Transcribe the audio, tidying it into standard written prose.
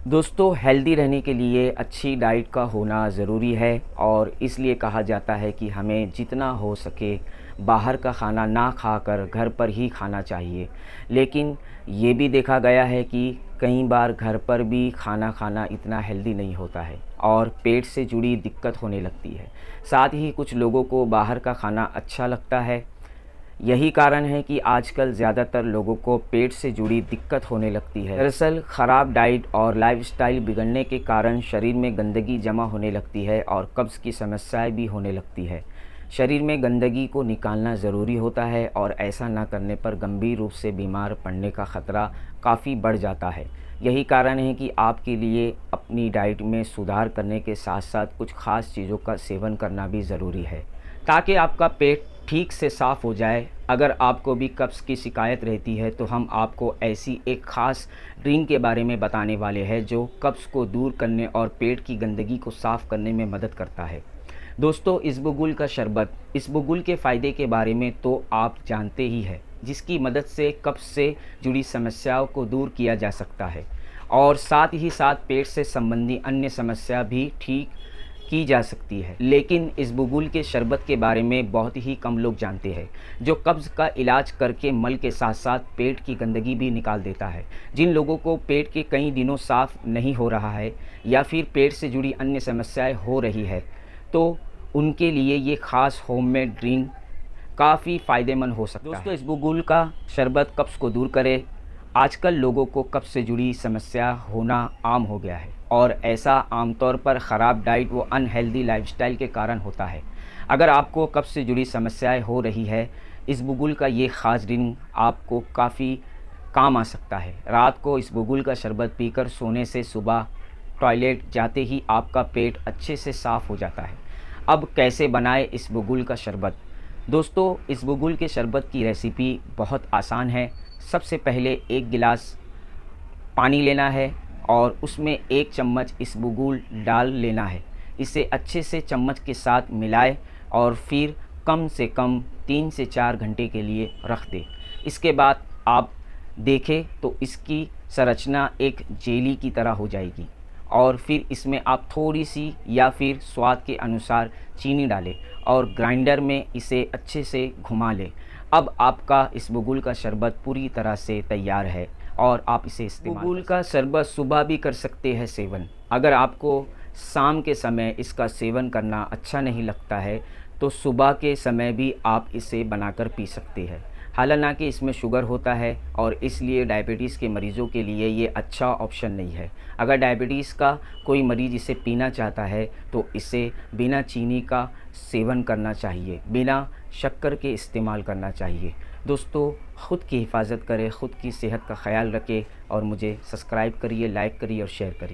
दोस्तों, हेल्दी रहने के लिए अच्छी डाइट का होना ज़रूरी है और इसलिए कहा जाता है कि हमें जितना हो सके बाहर का खाना ना खाकर घर पर ही खाना चाहिए। लेकिन ये भी देखा गया है कि कई बार घर पर भी खाना खाना इतना हेल्दी नहीं होता है और पेट से जुड़ी दिक्कत होने लगती है। साथ ही कुछ लोगों को बाहर का खाना अच्छा लगता है। यही कारण है कि आजकल ज़्यादातर लोगों को पेट से जुड़ी दिक्कत होने लगती है। दरअसल ख़राब डाइट और लाइफ़स्टाइल बिगड़ने के कारण शरीर में गंदगी जमा होने लगती है और कब्ज़ की समस्याएं भी होने लगती है। शरीर में गंदगी को निकालना ज़रूरी होता है और ऐसा ना करने पर गंभीर रूप से बीमार पड़ने का ख़तरा काफ़ी बढ़ जाता है। यही कारण है कि आपके लिए अपनी डाइट में सुधार करने के साथ साथ कुछ ख़ास चीज़ों का सेवन करना भी ज़रूरी है, ताकि आपका पेट ठीक से साफ़ हो जाए। अगर आपको भी कब्ज़ की शिकायत रहती है तो हम आपको ऐसी एक ख़ास ड्रिंक के बारे में बताने वाले हैं जो कब्ज़ को दूर करने और पेट की गंदगी को साफ़ करने में मदद करता है। दोस्तों, इसबगोल का शरबत। इसबगोल के फ़ायदे के बारे में तो आप जानते ही हैं, जिसकी मदद से कब्ज़ से जुड़ी समस्याओं को दूर किया जा सकता है और साथ ही साथ पेट से संबंधी अन्य समस्या भी ठीक की जा सकती है। लेकिन इसबगोल के शरबत के बारे में बहुत ही कम लोग जानते हैं, जो कब्ज़ का इलाज करके मल के साथ साथ पेट की गंदगी भी निकाल देता है। जिन लोगों को पेट के कई दिनों साफ़ नहीं हो रहा है या फिर पेट से जुड़ी अन्य समस्याएं हो रही है, तो उनके लिए ये ख़ास होममेड ड्रिंक काफ़ी फ़ायदेमंद हो सकता है। दोस्तों, इसबगोल का शरबत कब्ज़ को दूर करे। आजकल लोगों को कब्ज़ से जुड़ी समस्या होना आम हो गया है और ऐसा आमतौर पर ख़राब डाइट व अनहेल्दी लाइफ़स्टाइल के कारण होता है। अगर आपको कब्ज़ से जुड़ी समस्याएं हो रही है, इसबगोल का ये ख़ास ड्रिंक आपको काफ़ी काम आ सकता है। रात को इसबगोल का शरबत पीकर सोने से सुबह टॉयलेट जाते ही आपका पेट अच्छे से साफ़ हो जाता है। अब कैसे बनाएं इसबगोल का शरबत? दोस्तों, इसबगोल के शरबत की रेसिपी बहुत आसान है। सबसे पहले एक गिलास पानी लेना है और उसमें 1 चम्मच इसबगोल डाल लेना है। इसे अच्छे से चम्मच के साथ मिलाएं और फिर कम से कम 3 से 4 घंटे के लिए रख दें। इसके बाद आप देखें तो इसकी संरचना एक जेली की तरह हो जाएगी और फिर इसमें आप थोड़ी सी या फिर स्वाद के अनुसार चीनी डालें और ग्राइंडर में इसे अच्छे से घुमा लें। अब आपका इसबगोल का शरबत पूरी तरह से तैयार है और आप इसे इस्तेमाल इसबगोल का शरबत सुबह भी कर सकते हैं सेवन। अगर आपको शाम के समय इसका सेवन करना अच्छा नहीं लगता है तो सुबह के समय भी आप इसे बनाकर पी सकते हैं। हालांकि इसमें शुगर होता है और इसलिए डायबिटीज़ के मरीज़ों के लिए ये अच्छा ऑप्शन नहीं है। अगर डायबिटीज़ का कोई मरीज़ इसे पीना चाहता है तो इसे बिना चीनी का सेवन करना चाहिए, बिना शक्कर के इस्तेमाल करना चाहिए। दोस्तों, ख़ुद की हिफाजत करें, ख़ुद की सेहत का ख्याल रखें और मुझे सब्सक्राइब करिए, लाइक करिए और शेयर करिए।